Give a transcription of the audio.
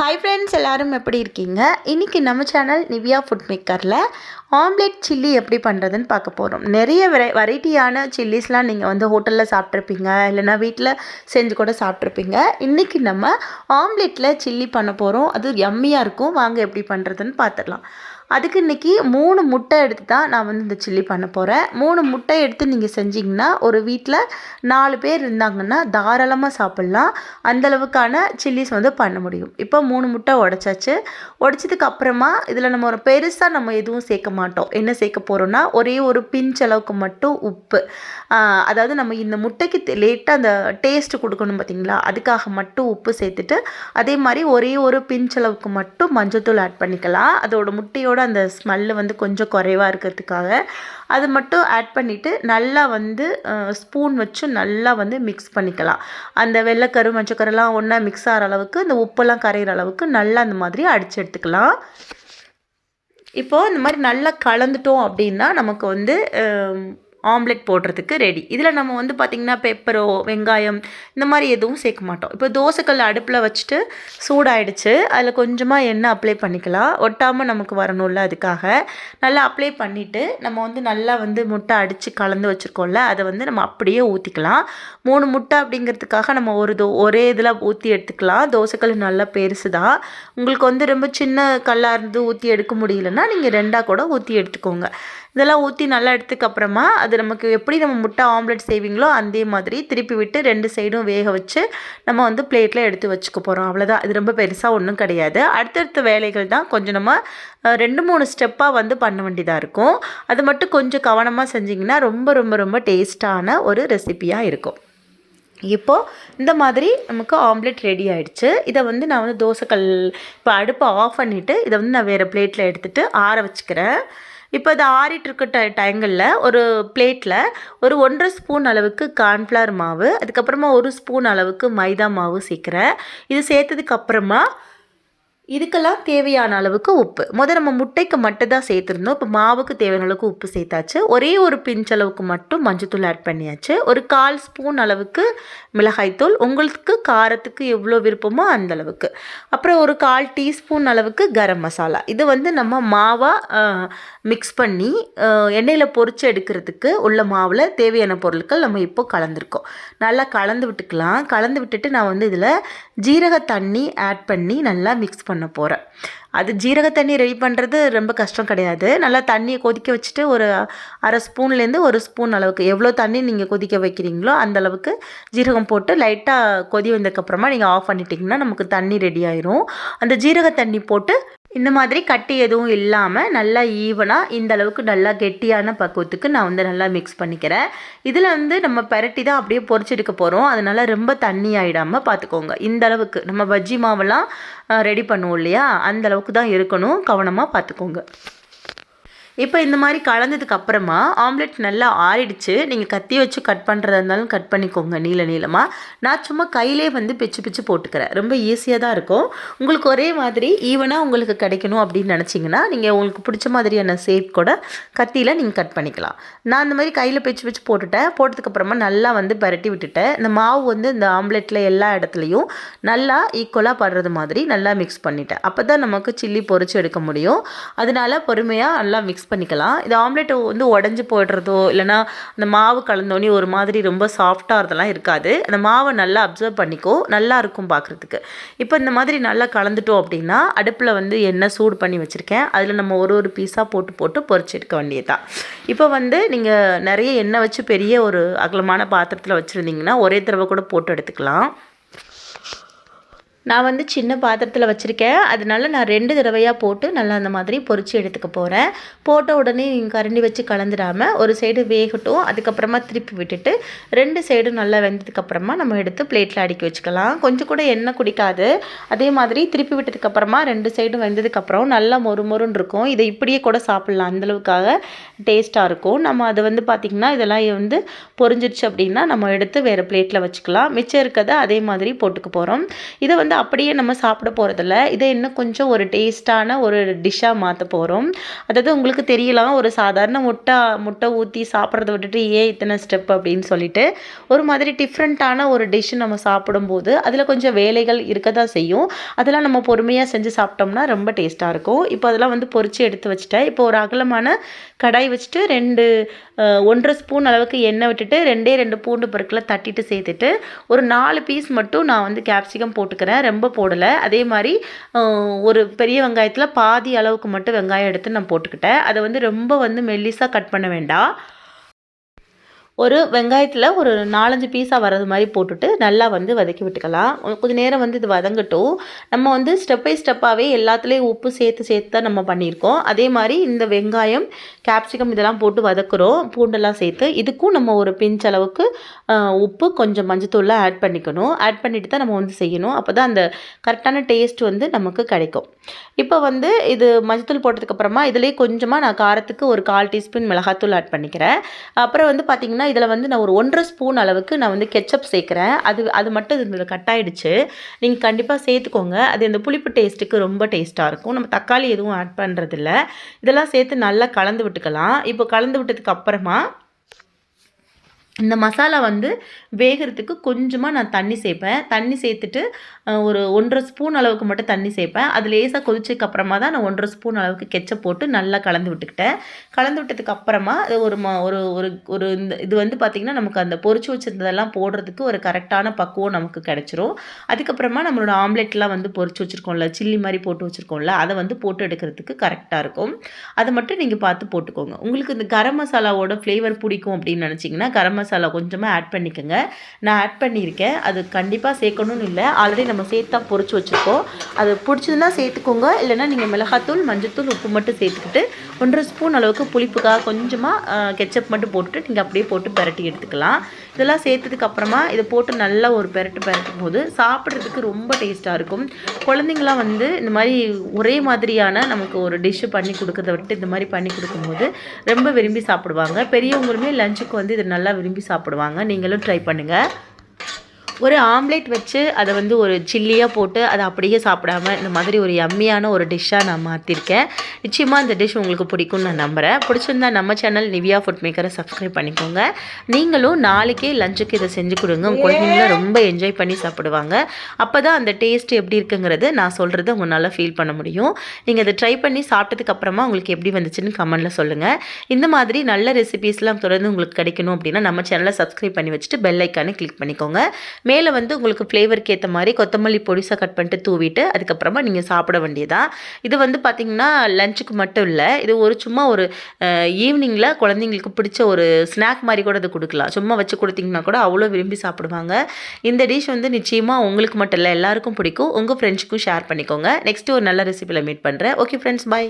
Hi friends, எல்லோரும் எப்படி இருக்கீங்க? இன்றைக்கி நம்ம சேனல் நிவ்யா ஃபுட் மேக்கரில் ஆம்லெட் சில்லி எப்படி பண்ணுறதுன்னு பார்க்க போகிறோம். நிறைய வெரைட்டியான சில்லிஸ்லாம் நீங்கள் வந்து ஹோட்டலில் சாப்பிட்ருப்பீங்க, இல்லைனா வீட்டில் செஞ்சு கூட சாப்பிட்ருப்பீங்க. இன்றைக்கி நம்ம ஆம்லெட்டில் சில்லி பண்ண போகிறோம். அது யம்மியாக இருக்கும். வாங்க எப்படி பண்ணுறதுன்னு பார்த்துடலாம். அதுக்கு இன்றைக்கி 3 முட்டை எடுத்து தான் நான் வந்து இந்த சில்லி பண்ண போகிறேன். 3 முட்டை எடுத்து நீங்கள் செஞ்சிங்கன்னா ஒரு வீட்டில் 4 பேர் இருந்தாங்கன்னா தாராளமாக சாப்பிட்லாம். அந்தளவுக்கான சில்லிஸ் வந்து பண்ண முடியும். இப்போ 3 முட்டை உடைச்சாச்சு. உடைச்சதுக்கு அப்புறமா இதில் நம்ம ஒரு பெருசாக நம்ம எதுவும் சேர்க்க மாட்டோம். என்ன சேர்க்க போகிறோன்னா ஒரே ஒரு பிஞ்ச் அளவுக்கு மட்டும் உப்பு. அதாவது நம்ம இந்த முட்டைக்கு லேட்டாக அந்த டேஸ்ட்டு கொடுக்கணும் பார்த்திங்களா, அதுக்காக மட்டும் உப்பு சேர்த்துட்டு அதே மாதிரி ஒரே ஒரு பிஞ்ச் அளவுக்கு மட்டும் மஞ்சள்தூள் ஆட் பண்ணிக்கலாம். அதோட முட்டையோட அந்த ஸ்மெல்லு வந்து கொஞ்சம் குறைவாக இருக்கிறதுக்காக அது மட்டும் ஆட் பண்ணிவிட்டு நல்லா வந்து ஸ்பூன் வச்சு நல்லா வந்து மிக்ஸ் பண்ணிக்கலாம். அந்த வெள்ளைக்கரு மஞ்சக்கருலாம் ஒன்றா மிக்ஸ் ஆகிற அளவுக்கு, இந்த உப்பெல்லாம் கரையிற அளவுக்கு நல்லா அந்த மாதிரி அடித்து எடுத்துக்கலாம். இப்போது இந்த மாதிரி நல்லா கலந்துட்டோம் அப்படின்னா நமக்கு வந்து ஆம்லெட் போடுறதுக்கு ரெடி. இதில் நம்ம வந்து பார்த்திங்கன்னா பெப்பரோ வெங்காயம் இந்த மாதிரி எதுவும் சேர்க்க மாட்டோம். இப்போ தோசைக்கல் அடுப்பில் வச்சுட்டு சூடாயிடுச்சு. அதில் கொஞ்சமாக எண்ணெய் அப்ளை பண்ணிக்கலாம், ஒட்டாமல் நமக்கு வரணும்ல. அதுக்காக நல்லா அப்ளை பண்ணிவிட்டு நம்ம வந்து நல்லா வந்து முட்டை அடித்து கலந்து வச்சுருக்கோம்ல, அதை வந்து நம்ம அப்படியே ஊற்றிக்கலாம். 3 முட்டை அப்படிங்கிறதுக்காக நம்ம ஒரே இதில் ஊற்றி எடுத்துக்கலாம். தோசைக்கல் நல்லா பெருசு தான். உங்களுக்கு வந்து ரொம்ப சின்ன கல்லாக இருந்து ஊற்றி எடுக்க முடியலன்னா நீங்கள் 2ஆக கூட ஊற்றி எடுத்துக்கோங்க. இதெல்லாம் ஊற்றி நல்லா எடுத்துக்கப்புறமா அது நமக்கு எப்படி நம்ம முட்டை ஆம்லெட் செய்வீங்களோ அதே மாதிரி திருப்பி விட்டு 2 சைடும் வேக வச்சு நம்ம வந்து பிளேட்டில் எடுத்து வச்சுக்க போகிறோம். அவ்வளோதான். இது ரொம்ப பெருசாக ஒன்றும் கிடையாது. அடுத்தடுத்த வேலைகள் தான் கொஞ்சம் நம்ம 2-3 ஸ்டெப்பாக வந்து பண்ண வேண்டியதாக இருக்கும். அது மட்டும் கொஞ்சம் கவனமாக செஞ்சிங்கன்னா ரொம்ப ரொம்ப ரொம்ப டேஸ்ட்டான ஒரு ரெசிபியாக இருக்கும். இப்போது இந்த மாதிரி நமக்கு ஆம்லெட் ரெடி ஆகிடுச்சு. இதை வந்து நான் வந்து தோசைக்கல் இப்போ அடுப்பை ஆஃப் பண்ணிவிட்டு இதை வந்து நான் வேறு பிளேட்டில் எடுத்துகிட்டு ஆற வச்சுக்கிறேன். இப்போ இது ஆறிட்டு இருக்க டைங்களில் ஒரு பிளேட்டில் ஒரு 1.5 ஸ்பூன் அளவுக்கு கார்ன்ஃப்ளவர் மாவு, அதுக்கப்புறமா 1 ஸ்பூன் அளவுக்கு மைதா மாவு சேர்க்குறேன். இது சேர்த்ததுக்கப்புறமா இதுக்கெல்லாம் தேவையான அளவுக்கு உப்பு. நம்ம முட்டைக்கு மட்டும் தான் சேர்த்துருந்தோம். இப்போ மாவுக்கு தேவையான அளவுக்கு உப்பு சேர்த்தாச்சு. ஒரே ஒரு பிஞ்ச் அளவுக்கு மட்டும் மஞ்சத்தூள் ஆட் பண்ணியாச்சு. ஒரு 1/4 ஸ்பூன் அளவுக்கு மிளகாய்த்தூள், உங்களுக்கு காரத்துக்கு எவ்வளோ விருப்பமோ அந்த அளவுக்கு. அப்புறம் ஒரு 1/4 டீஸ்பூன் அளவுக்கு கரம் மசாலா. இது வந்து நம்ம மாவாக மிக்ஸ் பண்ணி எண்ணெயில் பொரித்து எடுக்கிறதுக்கு உள்ள மாவில் தேவையான பொருட்கள் நம்ம இப்போ கலந்துருக்கோம். நல்லா கலந்து விட்டுக்கலாம். கலந்து விட்டுட்டு நான் வந்து இதில் ஜீரக தண்ணி ஆட் பண்ணி நல்லா மிக்ஸ் பண்ண போகிறேன். அது ஜீரக தண்ணி ரெடி பண்ணுறது ரொம்ப கஷ்டம் கிடையாது. நல்லா தண்ணியை கொதிக்க வச்சுட்டு ஒரு 1/2 ஸ்பூன்லேருந்து 1 ஸ்பூன் அளவுக்கு எவ்வளோ தண்ணி நீங்கள் கொதிக்க வைக்கிறீங்களோ அந்த அளவுக்கு ஜீரகம் போட்டு லைட்டாக கொதி வந்ததுக்கப்புறமா நீங்கள் ஆஃப் பண்ணிட்டிங்கன்னா நமக்கு தண்ணி ரெடி ஆயிரும். அந்த ஜீரக தண்ணி போட்டு இந்த மாதிரி கட்டி எதுவும் இல்லாமல் நல்லா ஈவனாக இந்த அளவுக்கு நல்லா கெட்டியான பக்குவத்துக்கு நான் வந்து நல்லா மிக்ஸ் பண்ணிக்கிறேன். இதில் வந்து நம்ம பரட்டி தான் அப்படியே பொரிச்செடுக்க போகிறோம். அதனால் ரொம்ப தண்ணி ஆகிடாமல் பார்த்துக்கோங்க. இந்த அளவுக்கு நம்ம பஜ்ஜி மாவெல்லாம் ரெடி பண்ணுவோம் இல்லையா, அந்த அளவுக்கு தான் இருக்கணும். கவனமாக பார்த்துக்கோங்க. இப்போ இந்த மாதிரி கலந்ததுக்கு அப்புறமா ஆம்லெட் நல்லா ஆறிடுச்சு. நீங்கள் கத்தி வச்சு கட் பண்ணுறதா இருந்தாலும் கட் பண்ணிக்கோங்க நீளமாக. நான் சும்மா கையிலே வந்து பிச்சு போட்டுக்கிறேன். ரொம்ப ஈஸியாக தான் இருக்கும். உங்களுக்கு ஒரே மாதிரி ஈவனாக உங்களுக்கு கிடைக்கணும் அப்படின்னு நினச்சிங்கன்னா நீங்கள் உங்களுக்கு பிடிச்ச மாதிரியான ஷேப் கூட கத்தியில் நீங்கள் கட் பண்ணிக்கலாம். நான் இந்த மாதிரி கையில் பிச்சு போட்டுட்டேன். போட்டதுக்கப்புறமா நல்லா வந்து பரட்டி விட்டுட்டேன். இந்த மாவு வந்து இந்த ஆம்லெட்டில் எல்லா இடத்துலையும் நல்லா ஈக்குவலாக படுறது மாதிரி நல்லா மிக்ஸ் பண்ணிட்டேன். அப்போ தான் நமக்கு சில்லி பொரிச்சு எடுக்க முடியும். அதனால பொறுமையாக நல்லா மிக்ஸ் பண்ணிக்கலாம். இது ஆம்லெட் வந்து உடஞ்சி போய்டுறதோ இல்லைனா அந்த மாவு கலந்தோடனே ஒரு மாதிரி ரொம்ப சாஃப்டாக இருந்தெல்லாம் இருக்காது. அந்த மாவை நல்லா அப்சர்வ் பண்ணிக்கோ, நல்லா இருக்கும் பார்க்குறதுக்கு. இப்போ இந்த மாதிரி நல்லா கலந்துட்டோம் அப்படின்னா அடுப்பில் வந்து எண்ணெய் சூடு பண்ணி வச்சுருக்கேன். அதில் நம்ம ஒரு பீஸாக போட்டு பொரிச்சு எடுக்க வேண்டியதுதான். இப்போ வந்து நீங்கள் நிறைய எண்ணெய் வச்சு பெரிய ஒரு அகலமான பாத்திரத்தில் வச்சுருந்தீங்கன்னா ஒரே தடவை கூட போட்டு எடுத்துக்கலாம். நான் வந்து சின்ன பாத்திரத்தில் வச்சுருக்கேன். அதனால நான் 2 தடவையாக போட்டு நல்லா அந்த மாதிரி பொரித்து எடுத்துக்க போகிறேன். போட்ட உடனே நீங்கள் கரண்டி வச்சு கலந்துடாமல் ஒரு சைடு வேகட்டும். அதுக்கப்புறமா திருப்பி விட்டுட்டு 2 சைடும் நல்லா வெந்ததுக்கப்புறமா நம்ம எடுத்து பிளேட்டில் அடுக்கி வச்சுக்கலாம். கொஞ்சம் கூட எண்ணெய் குடிக்காது. அதே மாதிரி திருப்பி விட்டதுக்கப்புறமா 2 சைடும் வெந்ததுக்கப்புறம் நல்லா மொறுன்னு இருக்கும். இதை இப்படியே கூட சாப்பிட்லாம். அந்தளவுக்காக டேஸ்ட்டாக இருக்கும். நம்ம அதை வந்து பார்த்திங்கன்னா இதெல்லாம் வந்து பொரிஞ்சிருச்சு அப்படின்னா நம்ம எடுத்து வேறு பிளேட்டில் வச்சுக்கலாம். மிச்சம் இருக்கிறத அதே மாதிரி போட்டுக்க போகிறோம். இதை வந்து வந்து அப்படியே நம்ம சாப்பிட போகிறதில்ல. இதை இன்னும் கொஞ்சம் ஒரு டேஸ்ட்டான ஒரு டிஷ்ஷாக மாற்ற போகிறோம். அதாவது உங்களுக்கு தெரியலாம், ஒரு சாதாரண முட்டை ஊற்றி சாப்பிட்றத விட்டுட்டு ஏன் இத்தனை ஸ்டெப் அப்படின்னு சொல்லிட்டு, ஒரு மாதிரி டிஃப்ரெண்ட்டான ஒரு டிஷ் நம்ம சாப்பிடும்போது அதில் கொஞ்சம் வேலைகள் இருக்க தான் செய்யும். அதெல்லாம் நம்ம பொறுமையாக செஞ்சு சாப்பிட்டோம்னா ரொம்ப டேஸ்ட்டாக இருக்கும். இப்போ அதெல்லாம் வந்து பொரித்து எடுத்து வச்சுட்டேன். இப்போ ஒரு அகலமான கடாய் வச்சுட்டு 1.5 ஸ்பூன் அளவுக்கு எண்ணெய் விட்டுட்டு 2 பூண்டு பருக்களை தட்டிட்டு சேர்த்துட்டு ஒரு 4 பீஸ் மட்டும் நான் வந்து கேப்சிகம் போட்டுக்கிறேன். ரொம்ப போடலை. அதே மாதிரி ஒரு பெரிய வெங்காயத்தில் பாதி அளவுக்கு மட்டும் வெங்காயம் எடுத்து நான் போட்டுக்கிட்டேன். அதை வந்து ரொம்ப வந்து மெல்லிஸாக கட் பண்ண வேண்டாம். ஒரு வெங்காயத்தில் ஒரு 4-5 பீஸாக வர்றது மாதிரி போட்டுட்டு நல்லா வந்து வதக்கி விட்டுக்கலாம். கொஞ்சம் நேரம் வந்து இது வதங்கட்டும். நம்ம வந்து ஸ்டெப் பை ஸ்டெப்பாகவே எல்லாத்துலேயும் உப்பு சேர்த்து தான் நம்ம பண்ணியிருக்கோம். அதே மாதிரி இந்த வெங்காயம், கேப்சிகம் இதெல்லாம் போட்டு வதக்குறோம். பூண்டெல்லாம் சேர்த்து இதுக்கும் நம்ம ஒரு பிஞ்ச் அளவுக்கு உப்பு, கொஞ்சம் மஞ்சத்தூள்லாம் ஆட் பண்ணிக்கணும். ஆட் பண்ணிட்டு தான் நம்ம வந்து செய்யணும். அப்போ தான் அந்த கரெக்டான டேஸ்ட் வந்து நமக்கு கிடைக்கும். இப்போ வந்து இது மஞ்சத்தூள் போட்டதுக்கப்புறமா இதுலேயே கொஞ்சமாக நான் காரத்துக்கு ஒரு 1/4 டீஸ்பூன் மிளகாத்தூள் ஆட் பண்ணிக்கிறேன். அப்புறம் வந்து பார்த்திங்கன்னா இதில் வந்து நான் ஒரு 1.5 ஸ்பூன் அளவுக்கு நான் வந்து கெச்சப் சேர்க்குறேன். அது மட்டும் இதில் கட் ஆகிடுச்சு. நீங்கள் கண்டிப்பாக சேர்த்துக்கோங்க. அது இந்த புளிப்பு டேஸ்ட்டுக்கு ரொம்ப டேஸ்ட்டாக இருக்கும். நம்ம தக்காளி எதுவும் ஆட் பண்ணுறதில்ல. இதெல்லாம் சேர்த்து நல்லா கலந்து விட்டுக்கலாம். இப்போ கலந்து விட்டதுக்கு அப்புறமா இந்த மசாலா வந்து வேகிறதுக்கு கொஞ்சமாக நான் தண்ணி சேர்ப்பேன். தண்ணி சேர்த்துட்டு ஒரு 1.5 ஸ்பூன் அளவுக்கு மட்டும் தண்ணி சேர்ப்பேன். அது லேசாக கொதிச்சதுக்கு அப்புறமா தான் நான் 1.5 ஸ்பூன் அளவுக்கு கெச்சப் போட்டு நல்லா கலந்து விட்டுக்கிட்டேன். கலந்து விட்டதுக்கு அப்புறமா அது ஒரு இது வந்து பார்த்திங்கன்னா நமக்கு அந்த பொரிச்சு வச்சுருந்ததெல்லாம் போடுறதுக்கு ஒரு கரெக்டான பக்குவம் நமக்கு கிடச்சிரும். அதுக்கப்புறமா நம்மளோட ஆம்லெட்லாம் வந்து பொரிச்சு வச்சுருக்கோம்ல, சில்லி மாதிரி போட்டு வச்சுருக்கோம்ல, அதை வந்து போட்டு எடுக்கிறதுக்கு கரெக்டாக இருக்கும். அதை மட்டும் நீங்கள் பார்த்து போட்டுக்கோங்க. உங்களுக்கு இந்த கரம் மசாலாவோட ஃப்ளேவர் பிடிக்கும் அப்படின்னு நினச்சிங்கன்னா கரம் மசாலா கொஞ்சமாக ஆட் பண்ணிக்கோங்க. நான் ஆட் பண்ணியிருக்கேன். அது கண்டிப்பாக சேர்க்கணும்னு இல்லை. ஆல்ரெடி நம்ம சேர்த்தா பொரிச்சு வச்சுருக்கோம். அது பிடிச்சதுன்னா சேர்த்துக்கோங்க. இல்லைனா நீங்கள் மிளகாத்தூள், மஞ்சத்தூள், உப்பு மட்டும் சேர்த்துக்கிட்டு 1.5 ஸ்பூன் அளவுக்கு புளிப்புக்காக கொஞ்சமாக கெச்சப் மட்டும் போட்டுட்டு நீங்கள் அப்படியே போட்டு பெரட்டி எடுத்துக்கலாம். இதெல்லாம் சேர்த்ததுக்கு அப்புறமா இதை போட்டு நல்லா ஒரு பெரட்டும் போது சாப்பிட்றதுக்கு ரொம்ப டேஸ்ட்டாக இருக்கும். குழந்தைங்களாம் வந்து இந்த மாதிரி ஒரே மாதிரியான நமக்கு ஒரு டிஷ்ஷு பண்ணி கொடுக்கறத விட்டு இந்த மாதிரி பண்ணி கொடுக்கும்போது ரொம்ப விரும்பி சாப்பிடுவாங்க. பெரியவங்களுமே லஞ்சுக்கு வந்து இதை நல்லா விரும்பி சாப்பிடுவாங்க. நீங்களும் ட்ரை பண்ணுங்கள். ஒரு ஆம்லேட் வச்சு அதை வந்து ஒரு சில்லியாக போட்டு அதை அப்படியே சாப்பிடாம இந்த மாதிரி ஒரு யம்மியான ஒரு டிஷ்ஷாக நான் மாற்றிருக்கேன். நிச்சயமாக இந்த டிஷ் உங்களுக்கு பிடிக்கும்னு நான் நம்புகிறேன். பிடிச்சிருந்தா நம்ம சேனல் நிவியா ஃபுட் மேக்கரை சப்ஸ்கிரைப் பண்ணிக்கோங்க. நீங்களும் நாளைக்கே லஞ்சுக்கு இதை செஞ்சு கொடுங்க. உங்கள் குழந்தைங்கள ரொம்ப என்ஜாய் பண்ணி சாப்பிடுவாங்க. அப்போ தான் அந்த டேஸ்ட் எப்படி இருக்குங்கிறது நான் சொல்கிறது உங்களால் ஃபீல் பண்ண முடியும். நீங்கள் அதை ட்ரை பண்ணி சாப்பிட்டதுக்கப்புறமா உங்களுக்கு எப்படி வந்துச்சுன்னு கமெண்ட்டில் சொல்லுங்கள். இந்த மாதிரி நல்ல ரெசிபீஸ்லாம் தொடர்ந்து உங்களுக்கு கிடைக்கணும் அப்படின்னா நம்ம சேனலை சப்ஸ்கிரைப் பண்ணி வச்சுட்டு பெல் ஐக்கானை கிளிக் பண்ணிக்கோங்க. மேலே வந்து உங்களுக்கு ஃப்ளேவருக்கு ஏற்ற மாதிரி கொத்தமல்லி பொடிசாக கட் பண்ணிட்டு தூவிட்டு அதுக்கப்புறமா நீங்கள் சாப்பிட வேண்டியதான். இது வந்து பார்த்திங்கன்னா லஞ்சுக்கு மட்டும் இல்லை, இது சும்மா ஒரு ஈவினிங்கில் குழந்தைங்களுக்கு பிடிச்ச ஒரு ஸ்நாக் மாதிரி கூட இது கொடுக்கலாம். சும்மா வச்சு கொடுத்திங்கன்னா கூட அவ்வளோ விரும்பி சாப்பிடுவாங்க. இந்த டிஷ் வந்து நிச்சயமாக உங்களுக்கு மட்டும் இல்லை, எல்லாருக்கும் பிடிக்கும். உங்கள் ஃப்ரெண்ட்ஸுக்கும் ஷேர் பண்ணிக்கோங்க. நெக்ஸ்ட்டு ஒரு நல்ல ரெசிபியில் மீட் பண்ணுறேன். ஓகே ஃப்ரெண்ட்ஸ், பாய்.